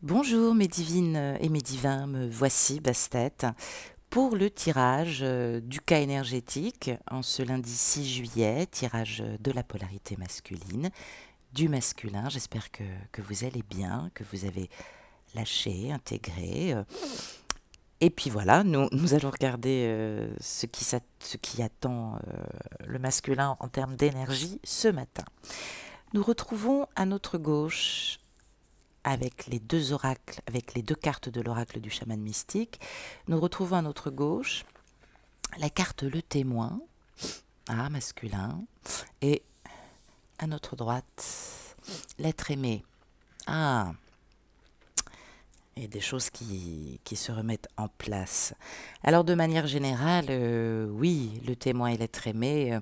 Bonjour mes divines et mes divins, me voici Bastet pour le tirage du cas énergétique en ce lundi 6 juillet, tirage de la polarité masculine, du masculin. J'espère que vous allez bien, que vous avez lâché, intégré. Et puis voilà, nous allons regarder ce qui attend le masculin en termes d'énergie ce matin. Nous retrouvons à notre gauche avec les deux oracles, avec les deux cartes de l'oracle du chaman mystique, nous retrouvons à notre gauche la carte le témoin, masculin, et à notre droite, l'être aimé. Et des choses qui se remettent en place. Alors de manière générale, oui, le témoin et l'être aimé,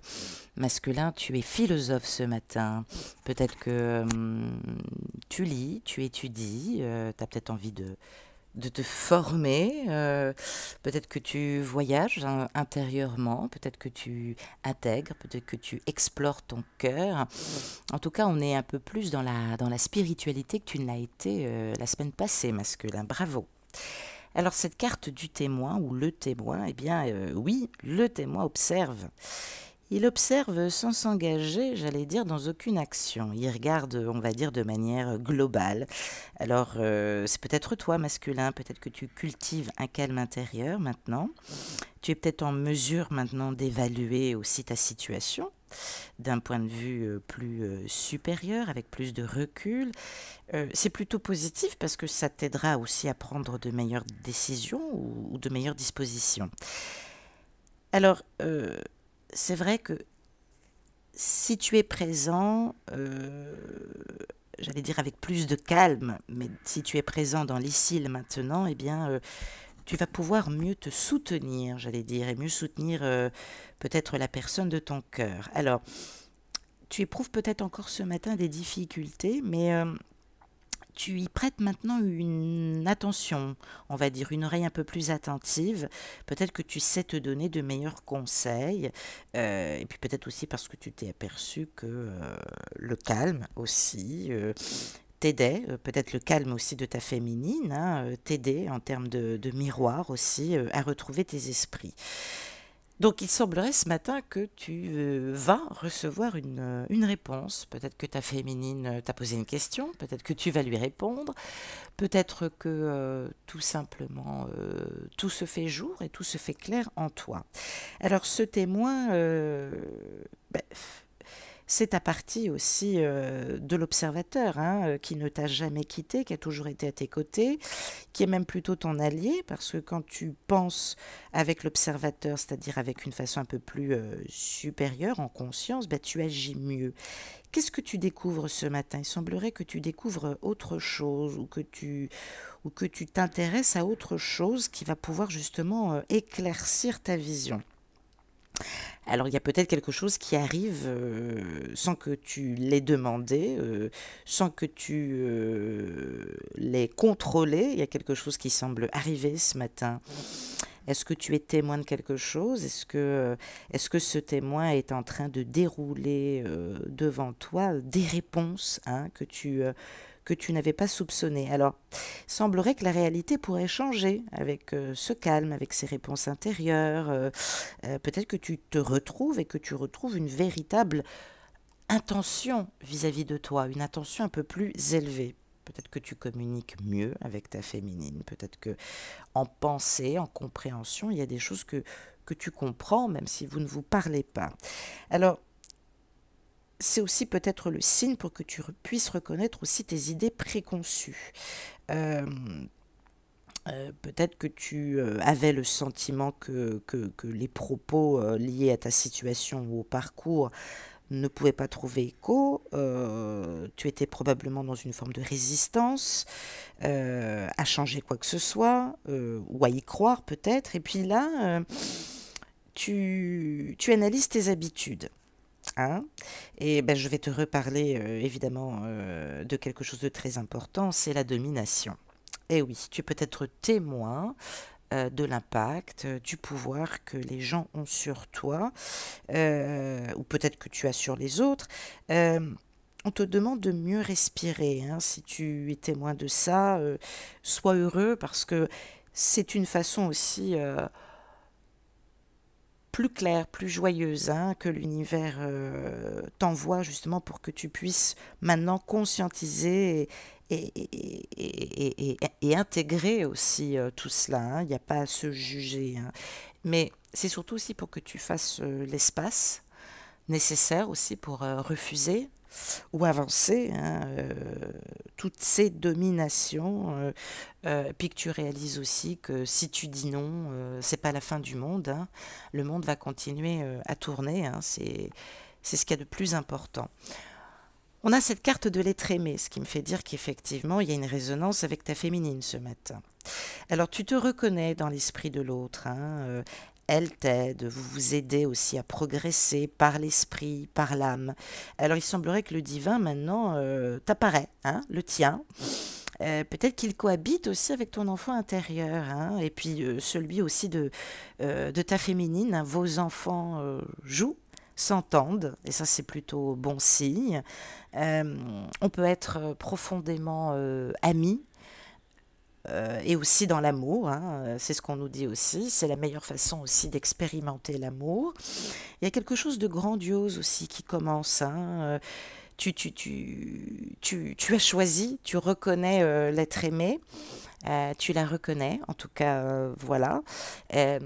masculin, tu es philosophe ce matin. Peut-être que tu lis, tu étudies, tu as peut-être envie de te former, peut-être que tu voyages intérieurement, peut-être que tu intègres, peut-être que tu explores ton cœur. En tout cas, on est un peu plus dans la spiritualité que tu ne l'as été la semaine passée, masculin. Bravo. Alors cette carte du témoin ou le témoin, eh bien oui, le témoin observe. Il observe sans s'engager, j'allais dire, dans aucune action. Il regarde, on va dire, de manière globale. Alors, c'est peut-être toi, masculin, peut-être que tu cultives un calme intérieur maintenant. Tu es peut-être en mesure maintenant d'évaluer aussi ta situation d'un point de vue plus supérieur, avec plus de recul. C'est plutôt positif parce que ça t'aidera aussi à prendre de meilleures décisions ou de meilleures dispositions. Alors, c'est vrai que si tu es présent, j'allais dire avec plus de calme, mais si tu es présent dans l'ici, le maintenant, eh bien, tu vas pouvoir mieux te soutenir, j'allais dire, et mieux soutenir peut-être la personne de ton cœur. Alors, tu éprouves peut-être encore ce matin des difficultés, mais tu y prêtes maintenant une attention, on va dire une oreille un peu plus attentive. Peut-être que tu sais te donner de meilleurs conseils, et puis peut-être aussi parce que tu t'es aperçu que le calme aussi t'aidait, peut-être le calme aussi de ta féminine, t'aidait en termes de miroir aussi à retrouver tes esprits. Donc il semblerait ce matin que tu vas recevoir une réponse. Peut-être que ta féminine t'a posé une question, peut-être que tu vas lui répondre, peut-être que tout simplement tout se fait jour et tout se fait clair en toi. Alors ce témoin, ben, c'est ta partie aussi de l'observateur, qui ne t'a jamais quitté, qui a toujours été à tes côtés, qui est même plutôt ton allié, parce que quand tu penses avec l'observateur, c'est-à-dire avec une façon un peu plus supérieure, en conscience, ben, tu agis mieux. Qu'est-ce que tu découvres ce matin? Il semblerait que tu découvres autre chose ou que tu t'intéresses à autre chose qui va pouvoir justement éclaircir ta vision. Alors il y a peut-être quelque chose qui arrive sans que tu l'aies demandé, sans que tu l'aies contrôlé. Il y a quelque chose qui semble arriver ce matin. Est-ce que tu es témoin de quelque chose? Est-ce que ce témoin est en train de dérouler devant toi des réponses que tu n'avais pas soupçonnées? Alors, il semblerait que la réalité pourrait changer avec ce calme, avec ces réponses intérieures. Peut-être que tu te retrouves et que tu retrouves une véritable intention vis-à-vis de toi, une intention un peu plus élevée. Peut-être que tu communiques mieux avec ta féminine. Peut-être que en pensée, en compréhension, il y a des choses que tu comprends, même si vous ne vous parlez pas. Alors, c'est aussi peut-être le signe pour que tu puisses reconnaître aussi tes idées préconçues. Euh, Peut-être que tu avais le sentiment que les propos liés à ta situation ou au parcours ne pouvaient pas trouver écho. Tu étais probablement dans une forme de résistance à changer quoi que ce soit, ou à y croire peut-être. Et puis là, tu analyses tes habitudes. Hein. Et ben, je vais te reparler évidemment de quelque chose de très important, c'est la domination. Et oui, tu peux être témoin de l'impact, du pouvoir que les gens ont sur toi, ou peut-être que tu as sur les autres. Euh, on te demande de mieux respirer, hein. Si tu es témoin de ça, sois heureux parce que c'est une façon aussi plus claire, plus joyeuse, hein, que l'univers t'envoie justement pour que tu puisses maintenant conscientiser et intégrer aussi tout cela, hein. Il n'y a pas à se juger, hein. Mais c'est surtout aussi pour que tu fasses l'espace nécessaire aussi pour refuser ou avancer, hein, toutes ces dominations, puis que tu réalises aussi que si tu dis non, c'est pas la fin du monde, hein. Le monde va continuer à tourner, hein. C'est ce qu'il y a de plus important. On a cette carte de l'être aimé, ce qui me fait dire qu'effectivement, il y a une résonance avec ta féminine ce matin. Alors, tu te reconnais dans l'esprit de l'autre, hein, elle t'aide, vous vous aidez aussi à progresser par l'esprit, par l'âme. Alors, il semblerait que le divin, maintenant, t'apparaît, hein, le tien. Peut-être qu'il cohabite aussi avec ton enfant intérieur, hein, et puis celui aussi de ta féminine, hein. Vos enfants jouent, s'entendent, et ça c'est plutôt bon signe. On peut être profondément amis, et aussi dans l'amour, hein, c'est ce qu'on nous dit aussi, c'est la meilleure façon aussi d'expérimenter l'amour. Il y a quelque chose de grandiose aussi qui commence, hein, tu as choisi, tu reconnais l'être aimé, tu la reconnais, en tout cas, voilà. Euh,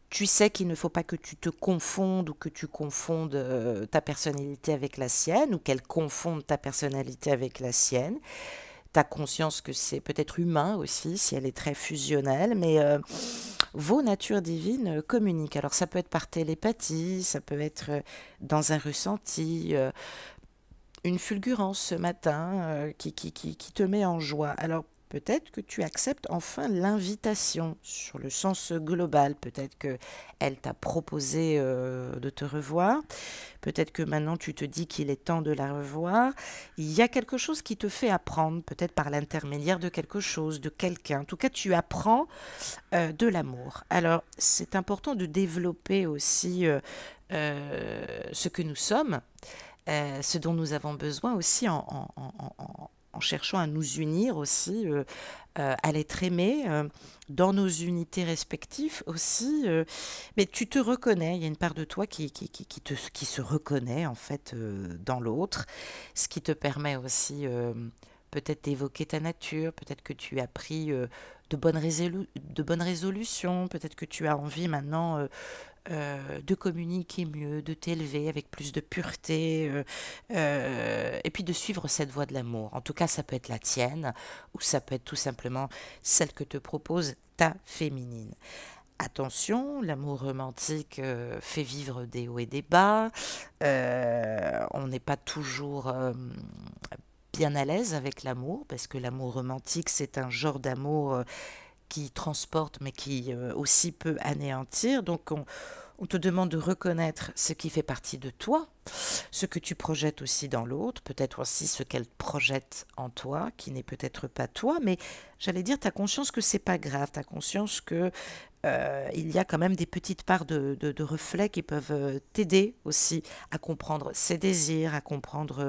Tu sais qu'il ne faut pas que tu te confondes ou que tu confondes ta personnalité avec la sienne ou qu'elle confonde ta personnalité avec la sienne. Tu as conscience que c'est peut-être humain aussi, si elle est très fusionnelle, mais vos natures divines communiquent. Alors ça peut être par télépathie, ça peut être dans un ressenti, une fulgurance ce matin qui te met en joie. Alors peut-être que tu acceptes enfin l'invitation sur le sens global. Peut-être que elle t'a proposé de te revoir. Peut-être que maintenant tu te dis qu'il est temps de la revoir. Il y a quelque chose qui te fait apprendre, peut-être par l'intermédiaire de quelque chose, de quelqu'un. En tout cas, tu apprends de l'amour. Alors, c'est important de développer aussi ce que nous sommes, ce dont nous avons besoin aussi en cherchant à nous unir aussi, à l'être aimé, dans nos unités respectives aussi. Mais tu te reconnais, il y a une part de toi qui se reconnaît en fait dans l'autre, ce qui te permet aussi peut-être d'évoquer ta nature, peut-être que tu as pris de bonnes résolutions, peut-être que tu as envie maintenant de communiquer mieux, de t'élever avec plus de pureté, et puis de suivre cette voie de l'amour. En tout cas, ça peut être la tienne, ou ça peut être tout simplement celle que te propose ta féminine. Attention, l'amour romantique fait vivre des hauts et des bas. On n'est pas toujours bien à l'aise avec l'amour, parce que l'amour romantique, c'est un genre d'amour qui transporte, mais qui aussi peut anéantir. Donc, on te demande de reconnaître ce qui fait partie de toi, ce que tu projettes aussi dans l'autre, peut-être aussi ce qu'elle projette en toi, qui n'est peut-être pas toi, mais j'allais dire, tu as conscience que c'est pas grave, tu as conscience que il y a quand même des petites parts de reflets qui peuvent t'aider aussi à comprendre ses désirs, à comprendre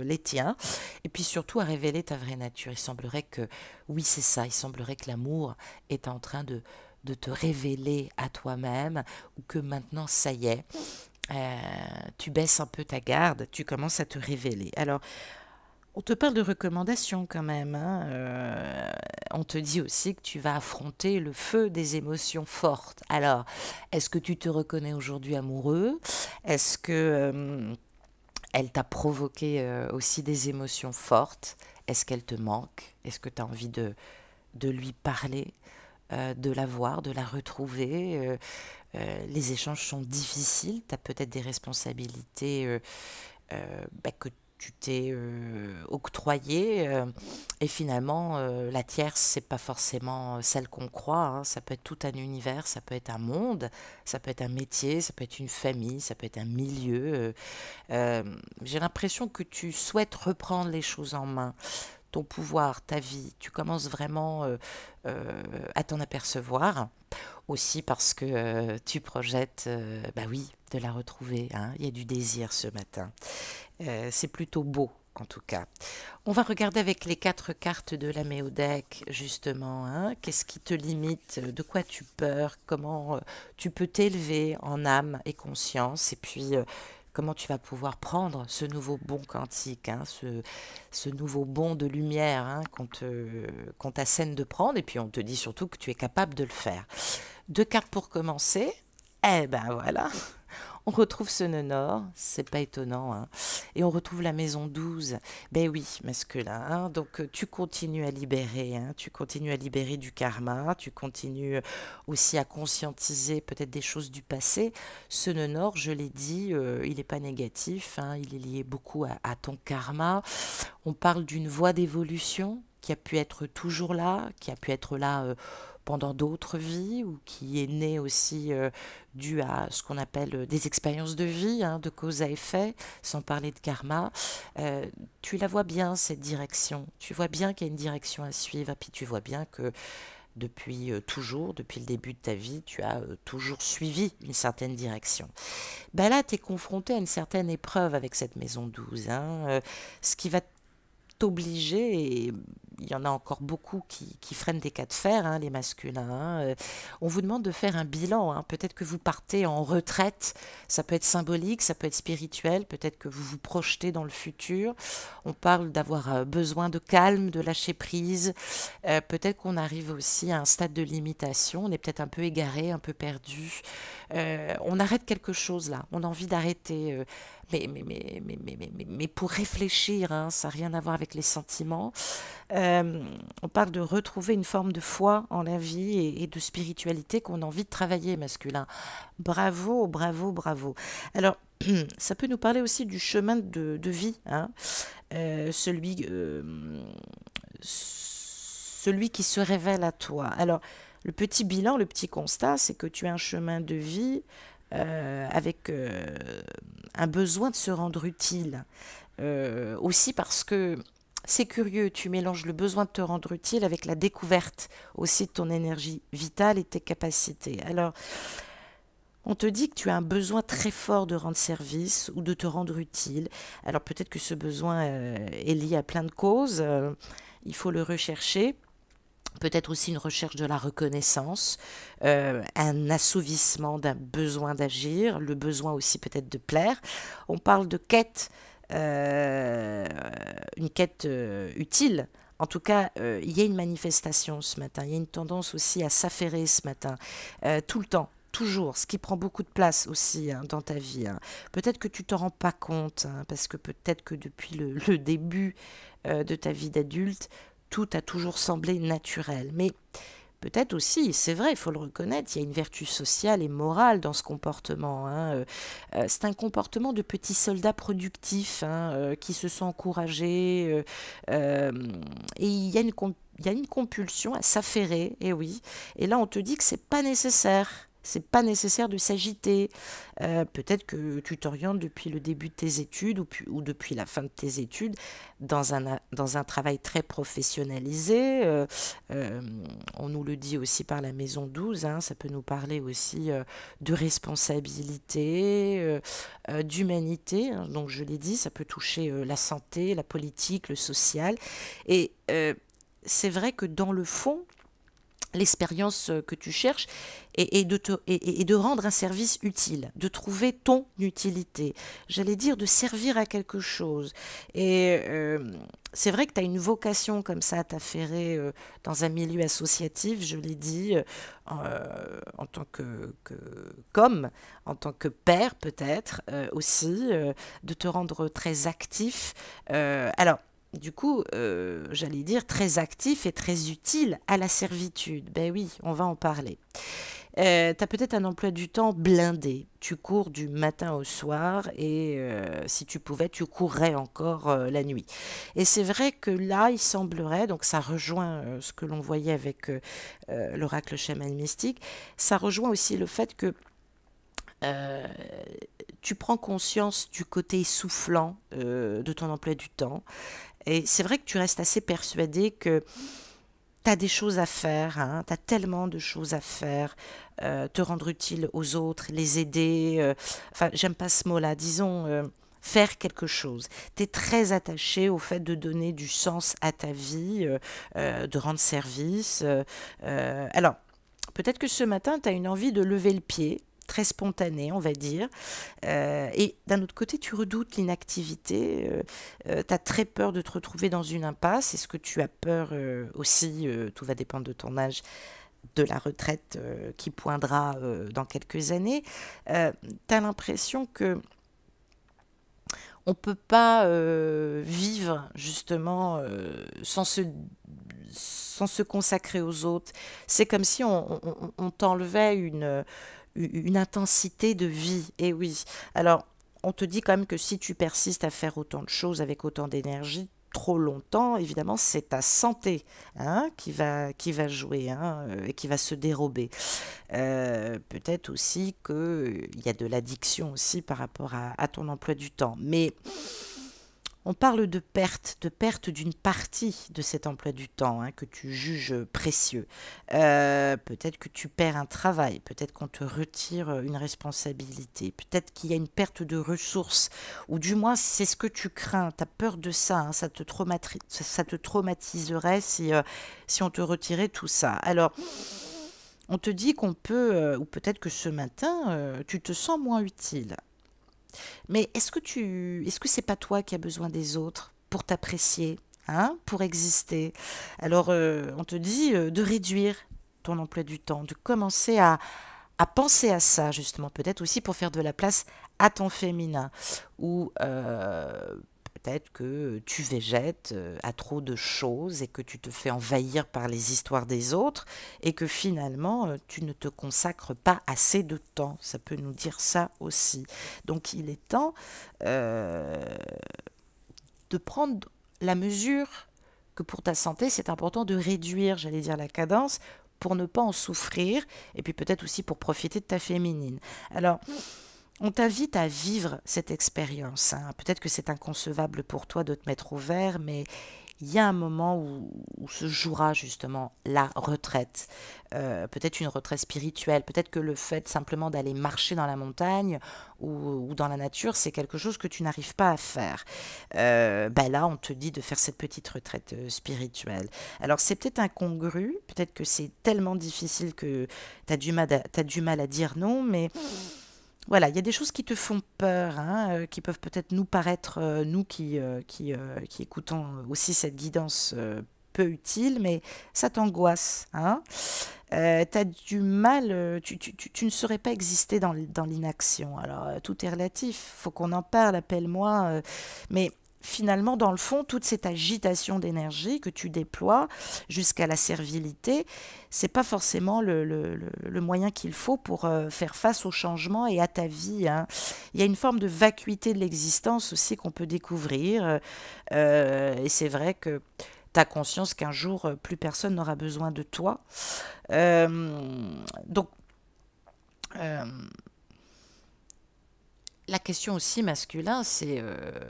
les tiens, et puis surtout à révéler ta vraie nature. Il semblerait que, oui, c'est ça, il semblerait que l'amour est en train de te révéler à toi-même, ou que maintenant, ça y est, tu baisses un peu ta garde, tu commences à te révéler. Alors, on te parle de recommandations quand même, hein. On te dit aussi que tu vas affronter le feu des émotions fortes. Alors, est-ce que tu te reconnais aujourd'hui amoureux? Est-ce que elle t'a provoqué aussi des émotions fortes? Est-ce qu'elle te manque? Est-ce que tu as envie de lui parler, de la voir, de la retrouver? Les échanges sont difficiles, tu as peut-être des responsabilités que tu t'es octroyée, et finalement la tierce c'est pas forcément celle qu'on croit, hein. Ça peut être tout un univers, ça peut être un monde, ça peut être un métier, ça peut être une famille, ça peut être un milieu. J'ai l'impression que tu souhaites reprendre les choses en main, ton pouvoir, ta vie, tu commences vraiment à t'en apercevoir. Aussi parce que tu projettes, bah oui, de la retrouver, hein. Il y a du désir ce matin. C'est plutôt beau, en tout cas. On va regarder avec les 4 cartes de la Méodec, justement, hein. Qu'est-ce qui te limite? De quoi tu peurs? Comment tu peux t'élever en âme et conscience? Et puis, comment tu vas pouvoir prendre ce nouveau bond quantique, hein, ce nouveau bond de lumière, hein, qu'on t'assène de prendre. Et puis, on te dit surtout que tu es capable de le faire. 2 cartes pour commencer. Eh ben voilà, on retrouve ce nœud nord, c'est pas étonnant, hein. Et on retrouve la maison 12. Ben oui, masculin, hein. Donc tu continues à libérer, hein. Tu continues à libérer du karma, tu continues aussi à conscientiser peut-être des choses du passé. Ce nœud nord, je l'ai dit, il n'est pas négatif, hein. Il est lié beaucoup à ton karma. On parle d'une voie d'évolution qui a pu être toujours là, qui a pu être là pendant d'autres vies, ou qui est née aussi due à ce qu'on appelle des expériences de vie, hein, de cause à effet, sans parler de karma. Tu la vois bien, cette direction. Tu vois bien qu'il y a une direction à suivre, et puis tu vois bien que depuis toujours, depuis le début de ta vie, tu as toujours suivi une certaine direction. Ben là, tu es confronté à une certaine épreuve avec cette maison 12, hein, ce qui va t'obliger, et il y en a encore beaucoup qui freinent des cas de fer, hein, les masculins, hein. On vous demande de faire un bilan, hein. Peut-être que vous partez en retraite, ça peut être symbolique, ça peut être spirituel, peut-être que vous vous projetez dans le futur. On parle d'avoir besoin de calme, de lâcher prise. Peut-être qu'on arrive aussi à un stade de limitation, on est peut-être un peu égaré, un peu perdu. On arrête quelque chose là, on a envie d'arrêter. Mais pour réfléchir, hein, ça n'a rien à voir avec les sentiments. On parle de retrouver une forme de foi en la vie et de spiritualité qu'on a envie de travailler, masculin. Bravo, bravo, bravo. Alors, ça peut nous parler aussi du chemin de vie, hein, celui qui se révèle à toi. Alors, le petit bilan, le petit constat, c'est que tu as un chemin de vie avec un besoin de se rendre utile. Aussi parce que c'est curieux, tu mélanges le besoin de te rendre utile avec la découverte aussi de ton énergie vitale et tes capacités. Alors, on te dit que tu as un besoin très fort de rendre service ou de te rendre utile. Alors peut-être que ce besoin est lié à plein de causes. Il faut le rechercher. Peut-être aussi une recherche de la reconnaissance, un assouvissement d'un besoin d'agir, le besoin aussi peut-être de plaire. On parle de quête, une quête utile. En tout cas, il y a une manifestation ce matin, il y a une tendance aussi à s'affairer ce matin, tout le temps. Toujours, ce qui prend beaucoup de place aussi, hein, dans ta vie, hein. Peut-être que tu t'en rends pas compte, hein, parce que peut-être que depuis le début de ta vie d'adulte, tout a toujours semblé naturel. Mais peut-être aussi, c'est vrai, il faut le reconnaître, il y a une vertu sociale et morale dans ce comportement, hein. C'est un comportement de petit soldat productif, hein, qui se sent encouragé. Et il y a une compulsion à s'affairer, et oui. Et là, on te dit que c'est pas nécessaire. C'est pas nécessaire de s'agiter. Peut-être que tu t'orientes depuis le début de tes études ou depuis la fin de tes études dans un travail très professionnalisé. On nous le dit aussi par la maison 12, hein, ça peut nous parler aussi de responsabilité, d'humanité, hein. Donc je l'ai dit, ça peut toucher la santé, la politique, le social. Et c'est vrai que dans le fond, l'expérience que tu cherches et de rendre un service utile, de trouver ton utilité. J'allais dire de servir à quelque chose. Et c'est vrai que tu as une vocation comme ça à t'affairer dans un milieu associatif, je l'ai dit, en tant qu'homme, en tant que père peut-être aussi, de te rendre très actif. Alors, du coup, j'allais dire très actif et très utile à la servitude. Ben oui, on va en parler. Tu as peut-être un emploi du temps blindé. Tu cours du matin au soir et si tu pouvais, tu courrais encore la nuit. Et c'est vrai que là, il semblerait, donc ça rejoint ce que l'on voyait avec l'oracle chaman mystique, ça rejoint aussi le fait que euh, tu prends conscience du côté essoufflant de ton emploi du temps. Et c'est vrai que tu restes assez persuadé que T'as des choses à faire, hein, t'as tellement de choses à faire, te rendre utile aux autres, les aider, enfin, j'aime pas ce mot-là, disons, faire quelque chose. T'es très attaché au fait de donner du sens à ta vie, de rendre service. Alors, peut-être que ce matin, tu as une envie de lever le pied, très spontanée, on va dire. Et d'un autre côté, tu redoutes l'inactivité. Tu as très peur de te retrouver dans une impasse. Est-ce que tu as peur aussi, tout va dépendre de ton âge, de la retraite qui poindra dans quelques années. Tu as l'impression que on peut pas vivre justement sans se consacrer aux autres. C'est comme si on t'enlevait une intensité de vie. Et oui. Alors, on te dit quand même que si tu persistes à faire autant de choses avec autant d'énergie, trop longtemps, évidemment, c'est ta santé, hein, qui va jouer, hein, et qui va se dérober. Peut-être aussi qu'il y a de l'addiction aussi par rapport à ton emploi du temps. Mais on parle de perte d'une partie de cet emploi du temps, hein, que tu juges précieux. Peut-être que tu perds un travail, peut-être qu'on te retire une responsabilité, peut-être qu'il y a une perte de ressources, ou du moins c'est ce que tu crains, tu as peur de ça, hein, ça te traumatiserait si on te retirait tout ça. Alors, on te dit qu'on peut, ou peut-être que ce matin, tu te sens moins utile. Mais est-ce que c'est pas toi qui as besoin des autres pour t'apprécier, hein, pour exister? Alors, on te dit de réduire ton emploi du temps, de commencer à penser à ça, justement, peut-être aussi pour faire de la place à ton féminin, ou peut-être que tu végètes à trop de choses et que tu te fais envahir par les histoires des autres et que finalement tu ne te consacres pas assez de temps. Ça peut nous dire ça aussi. Donc il est temps euh, de prendre la mesure que pour ta santé, c'est important de réduire, j'allais dire, la cadence pour ne pas en souffrir et puis peut-être aussi pour profiter de ta féminine. Alors, on t'invite à vivre cette expérience, hein. Peut-être que c'est inconcevable pour toi de te mettre au vert, mais il y a un moment où se jouera justement la retraite. Peut-être une retraite spirituelle, peut-être que le fait simplement d'aller marcher dans la montagne ou dans la nature, c'est quelque chose que tu n'arrives pas à faire. Ben là, on te dit de faire cette petite retraite spirituelle. Alors c'est peut-être incongru, peut-être que c'est tellement difficile que t'as du mal à dire non, mais voilà, il y a des choses qui te font peur, hein, qui peuvent peut-être nous paraître, nous qui écoutons aussi cette guidance peu utile, mais ça t'angoisse, hein. Tu as du mal, tu ne saurais pas exister dans l'inaction. Alors, tout est relatif, faut qu'on en parle, appelle-moi, mais finalement, dans le fond, toute cette agitation d'énergie que tu déploies jusqu'à la servilité, c'est pas forcément le moyen qu'il faut pour faire face au changement et à ta vie, hein. Il y a une forme de vacuité de l'existence aussi qu'on peut découvrir. Et c'est vrai que tu as conscience qu'un jour, plus personne n'aura besoin de toi. Donc, euh, la question aussi masculin, c'est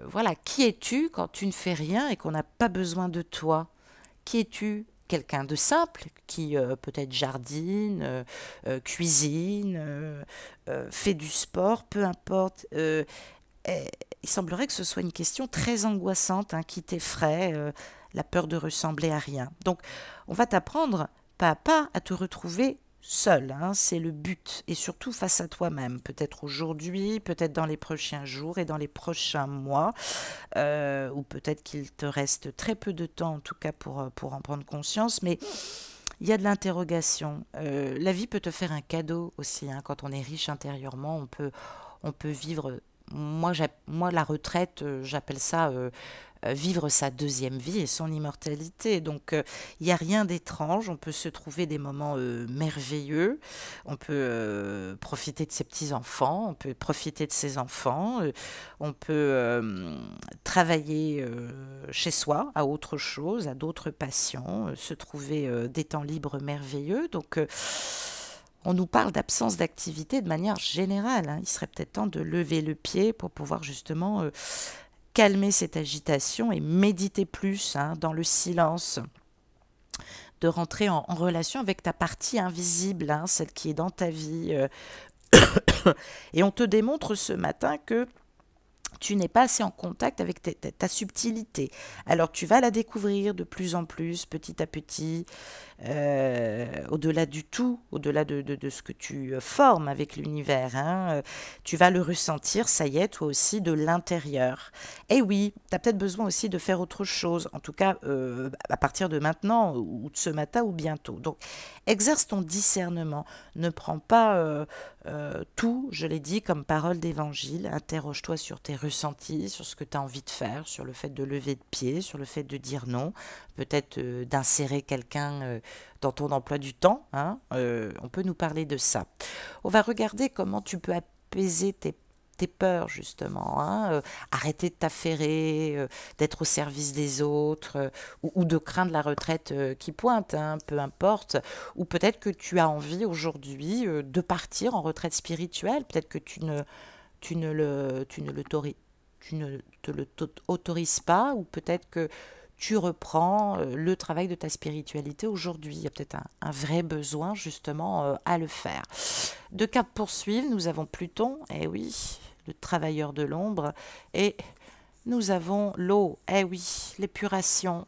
voilà, qui es-tu quand tu ne fais rien et qu'on n'a pas besoin de toi? Qui es-tu? Quelqu'un de simple qui peut-être jardine, cuisine, fait du sport, peu importe. Il semblerait que ce soit une question très angoissante, hein, qui t'effraie, la peur de ressembler à rien. Donc, on va t'apprendre pas à pas à te retrouver seul, hein, c'est le but, et surtout face à toi-même, peut-être aujourd'hui, peut-être dans les prochains jours et dans les prochains mois, ou peut-être qu'il te reste très peu de temps, en tout cas pour en prendre conscience, mais il y a de l'interrogation. La vie peut te faire un cadeau aussi, hein, quand on est riche intérieurement, on peut vivre. Moi, la retraite, j'appelle ça vivre sa deuxième vie et son immortalité. Donc, il n'y a rien d'étrange. On peut se trouver des moments merveilleux. On peut profiter de ses petits-enfants. On peut profiter de ses enfants. On peut travailler chez soi à autre chose, à d'autres passions, se trouver des temps libres merveilleux. Donc, on nous parle d'absence d'activité de manière générale, hein. Il serait peut-être temps de lever le pied pour pouvoir justement calmer cette agitation et méditer plus, hein, dans le silence, de rentrer en relation avec ta partie invisible, hein, celle qui est dans ta vie. Et on te démontre ce matin que tu n'es pas assez en contact avec ta subtilité. Alors tu vas la découvrir de plus en plus, petit à petit, au-delà du tout, au-delà de ce que tu formes avec l'univers. Hein, tu vas le ressentir, ça y est, toi aussi, de l'intérieur. Et oui, tu as peut-être besoin aussi de faire autre chose, en tout cas à partir de maintenant, ou de ce matin, ou bientôt. Donc exerce ton discernement, ne prends pas tout, je l'ai dit, comme parole d'évangile. Interroge-toi sur tes ressentis, sur ce que tu as envie de faire, sur le fait de lever le pied, sur le fait de dire non, peut-être d'insérer quelqu'un dans ton emploi du temps. Hein, on peut nous parler de ça. On va regarder comment tu peux apaiser tes peurs justement, hein, arrêter de t'affairer, d'être au service des autres, ou de craindre la retraite qui pointe, hein, peu importe, ou peut-être que tu as envie aujourd'hui de partir en retraite spirituelle, peut-être que tu ne le, tu ne l'autori- tu ne te le autorises pas, ou peut-être que tu reprends le travail de ta spiritualité aujourd'hui. Il y a peut-être un vrai besoin justement à le faire. Deux cartes pour suivre, nous avons Pluton, eh oui, le travailleur de l'ombre, et nous avons l'eau, eh oui, l'épuration,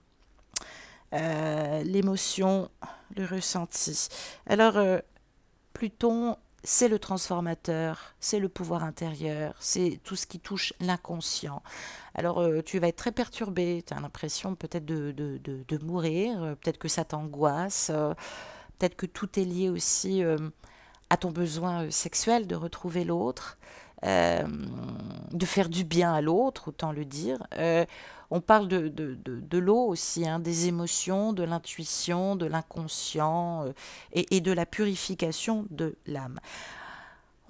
l'émotion, le ressenti. Alors, Pluton, c'est le transformateur, c'est le pouvoir intérieur, c'est tout ce qui touche l'inconscient. Alors, tu vas être très perturbé, tu as l'impression peut-être de mourir, peut-être que ça t'angoisse, peut-être que tout est lié aussi à ton besoin sexuel de retrouver l'autre, euh, de faire du bien à l'autre, autant le dire. On parle de l'eau aussi, hein, des émotions, de l'intuition, de l'inconscient et de la purification de l'âme.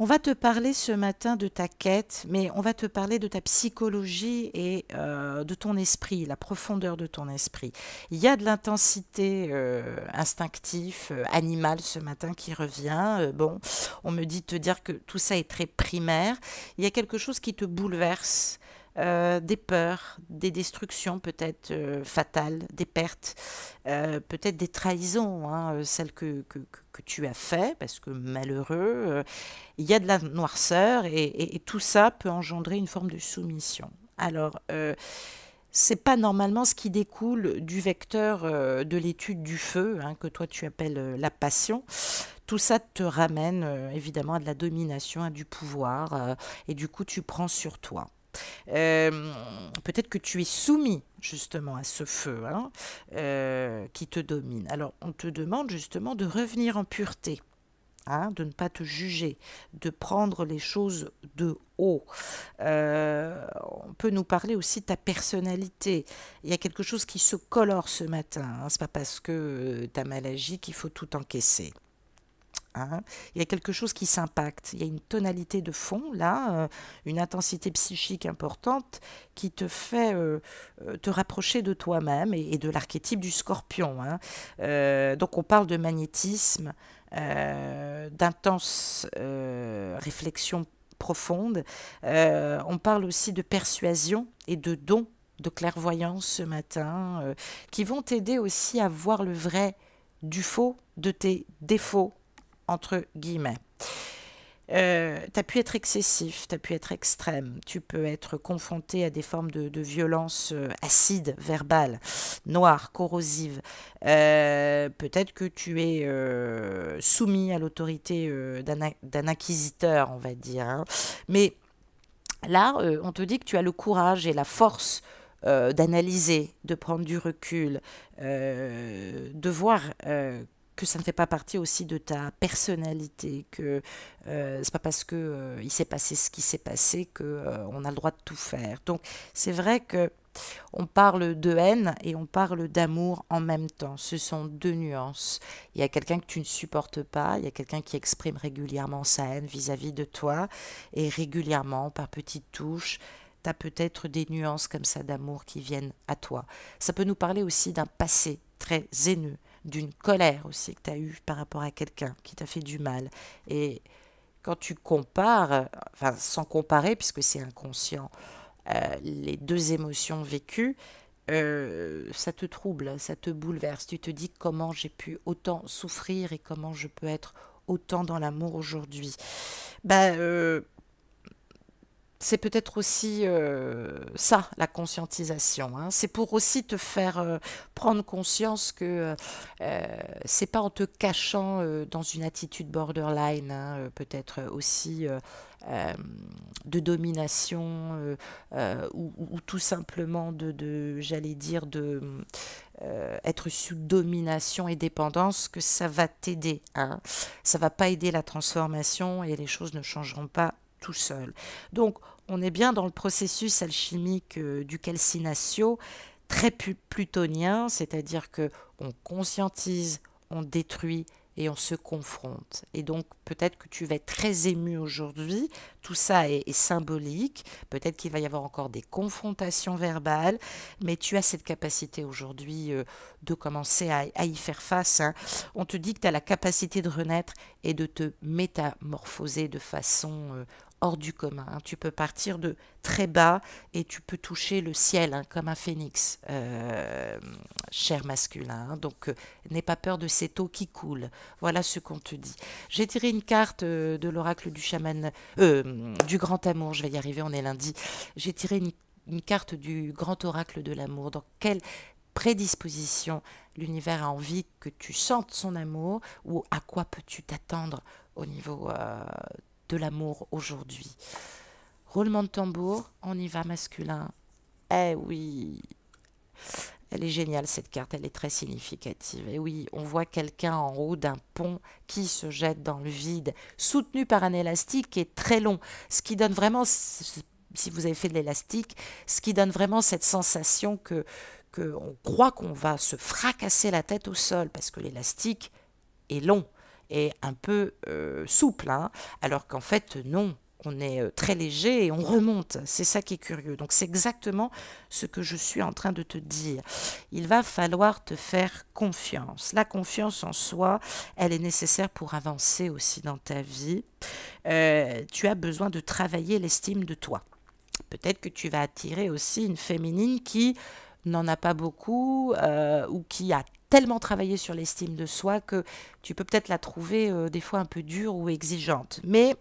On va te parler ce matin de ta quête, mais on va te parler de ta psychologie et de ton esprit, la profondeur de ton esprit. Il y a de l'intensité instinctive, animale ce matin qui revient. Bon, on me dit de te dire que tout ça est très primaire. Il y a quelque chose qui te bouleverse. Des peurs, des destructions peut-être fatales, des pertes, peut-être des trahisons, hein, celles que tu as fait, parce que malheureux, il y a de la noirceur et tout ça peut engendrer une forme de soumission. Alors, c'est pas normalement ce qui découle du vecteur de l'étude du feu, hein, que toi tu appelles la passion. Tout ça te ramène évidemment à de la domination, à du pouvoir, et du coup tu prends sur toi. Peut-être que tu es soumis justement à ce feu, hein, qui te domine. Alors on te demande justement de revenir en pureté. Hein, de ne pas te juger, de prendre les choses de haut. On peut nous parler aussi de ta personnalité. Il y a quelque chose qui se colore ce matin. Hein, c'est pas parce que tu as maladie qu'il faut tout encaisser. Hein. Il y a quelque chose qui s'impacte. Il y a une tonalité de fond, là, une intensité psychique importante qui te fait te rapprocher de toi-même et de l'archétype du scorpion. Hein. Donc on parle de magnétisme, d'intense réflexion profonde. On parle aussi de persuasion et de don, de clairvoyance ce matin, qui vont t'aider aussi à voir le vrai du faux, de tes défauts entre guillemets. Tu as pu être excessif, tu as pu être extrême, tu peux être confronté à des formes de violence acide, verbale, noire, corrosive. Peut-être que tu es soumis à l'autorité d'un inquisiteur, on va dire. Hein. Mais là, on te dit que tu as le courage et la force d'analyser, de prendre du recul, de voir que ça ne fait pas partie aussi de ta personnalité, que c'est pas parce que il s'est passé ce qui s'est passé que on a le droit de tout faire. Donc c'est vrai que on parle de haine et on parle d'amour en même temps. Ce sont deux nuances. Il y a quelqu'un que tu ne supportes pas, il y a quelqu'un qui exprime régulièrement sa haine vis-à-vis de toi, et régulièrement, par petites touches, tu as peut-être des nuances comme ça d'amour qui viennent à toi. Ça peut nous parler aussi d'un passé très haineux, d'une colère aussi que tu as eue par rapport à quelqu'un qui t'a fait du mal. Et quand tu compares, enfin sans comparer puisque c'est inconscient, les deux émotions vécues, ça te trouble, ça te bouleverse. Tu te dis comment j'ai pu autant souffrir et comment je peux être autant dans l'amour aujourd'hui. Bah, c'est peut-être aussi ça, la conscientisation, hein. C'est pour aussi te faire prendre conscience que c'est pas en te cachant dans une attitude borderline, hein, peut-être aussi euh, de domination ou tout simplement j'allais dire, de être sous domination et dépendance, que ça va t'aider, hein. Ça va pas aider la transformation et les choses ne changeront pas tout seul. Donc, on est bien dans le processus alchimique du calcinatio, très plutonien, c'est-à-dire que on conscientise, on détruit et on se confronte. Et donc, peut-être que tu vas être très ému aujourd'hui, tout ça est symbolique, peut-être qu'il va y avoir encore des confrontations verbales, mais tu as cette capacité aujourd'hui de commencer à y faire face, hein. On te dit que tu as la capacité de renaître et de te métamorphoser de façon hors du commun, hein. Tu peux partir de très bas et tu peux toucher le ciel, hein, comme un phénix, cher masculin, hein. Donc, n'aie pas peur de cette eau qui coule. Voilà ce qu'on te dit. J'ai tiré une carte de l'oracle du chaman, du grand amour. Je vais y arriver, on est lundi. J'ai tiré une carte du grand oracle de l'amour. Dans quelle prédisposition l'univers a envie que tu sentes son amour, ou à quoi peux-tu t'attendre au niveau de l'amour aujourd'hui. Roulement de tambour, on y va masculin. Eh oui, elle est géniale cette carte, elle est très significative. Et oui, on voit quelqu'un en haut d'un pont qui se jette dans le vide, soutenu par un élastique qui est très long, ce qui donne vraiment, si vous avez fait de l'élastique, ce qui donne vraiment cette sensation que on croit qu'on va se fracasser la tête au sol parce que l'élastique est long et un peu souple, hein, alors qu'en fait non, on est très léger et on remonte. C'est ça qui est curieux. Donc c'est exactement ce que je suis en train de te dire. Il va falloir te faire confiance. La confiance en soi, elle est nécessaire pour avancer aussi dans ta vie. Tu as besoin de travailler l'estime de toi. Peut-être que tu vas attirer aussi une féminine qui n'en a pas beaucoup ou qui a tellement travaillé sur l'estime de soi que tu peux peut-être la trouver des fois un peu dure ou exigeante. Mais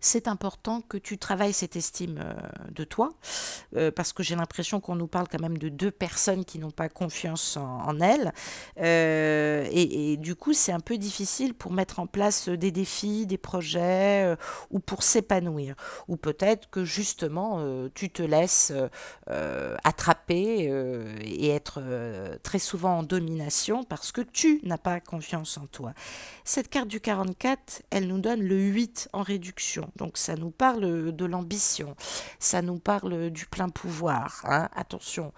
c'est important que tu travailles cette estime de toi, parce que j'ai l'impression qu'on nous parle quand même de deux personnes qui n'ont pas confiance en elles. Et du coup, c'est un peu difficile pour mettre en place des défis, des projets, ou pour s'épanouir. Ou peut-être que justement, tu te laisses attraper et être très souvent en domination parce que tu n'as pas confiance en toi. Cette carte du 44, elle nous donne le 8 en réduction. Donc ça nous parle de l'ambition, ça nous parle du plein pouvoir, hein. Attention,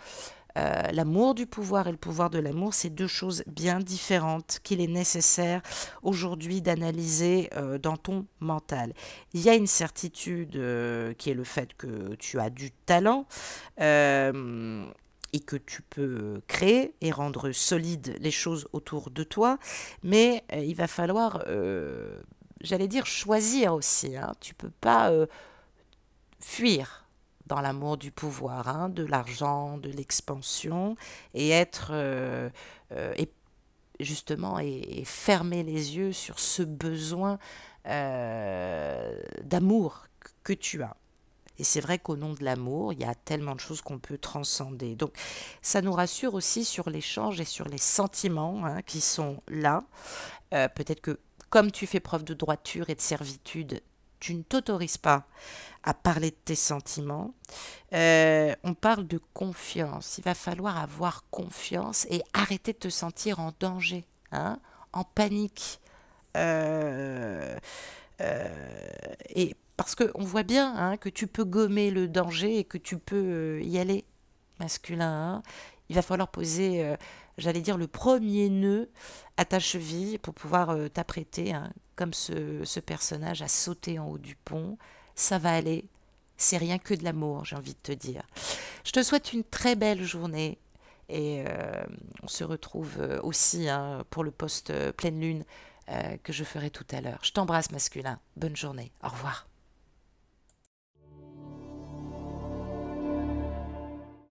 l'amour du pouvoir et le pouvoir de l'amour, c'est deux choses bien différentes qu'il est nécessaire aujourd'hui d'analyser dans ton mental. Il y a une certitude qui est le fait que tu as du talent, et que tu peux créer et rendre solides les choses autour de toi, mais il va falloir, j'allais dire, choisir aussi, hein. Tu peux pas fuir dans l'amour du pouvoir, hein, de l'argent, de l'expansion, et être et justement et fermer les yeux sur ce besoin d'amour que tu as. Et c'est vrai qu'au nom de l'amour, il y a tellement de choses qu'on peut transcender. Donc, ça nous rassure aussi sur l'échange et sur les sentiments, hein, qui sont là. Peut-être que comme tu fais preuve de droiture et de servitude, tu ne t'autorises pas à parler de tes sentiments. On parle de confiance. Il va falloir avoir confiance et arrêter de te sentir en danger, hein, en panique. Euh, et parce qu'on voit bien, hein, que tu peux gommer le danger et que tu peux y aller, masculin, hein. Il va falloir poser, j'allais dire, le premier nœud à ta cheville pour pouvoir t'apprêter, hein, comme ce personnage, à sauter en haut du pont. Ça va aller. C'est rien que de l'amour, j'ai envie de te dire. Je te souhaite une très belle journée. Et on se retrouve aussi, hein, pour le post pleine lune que je ferai tout à l'heure. Je t'embrasse, masculin. Bonne journée. Au revoir.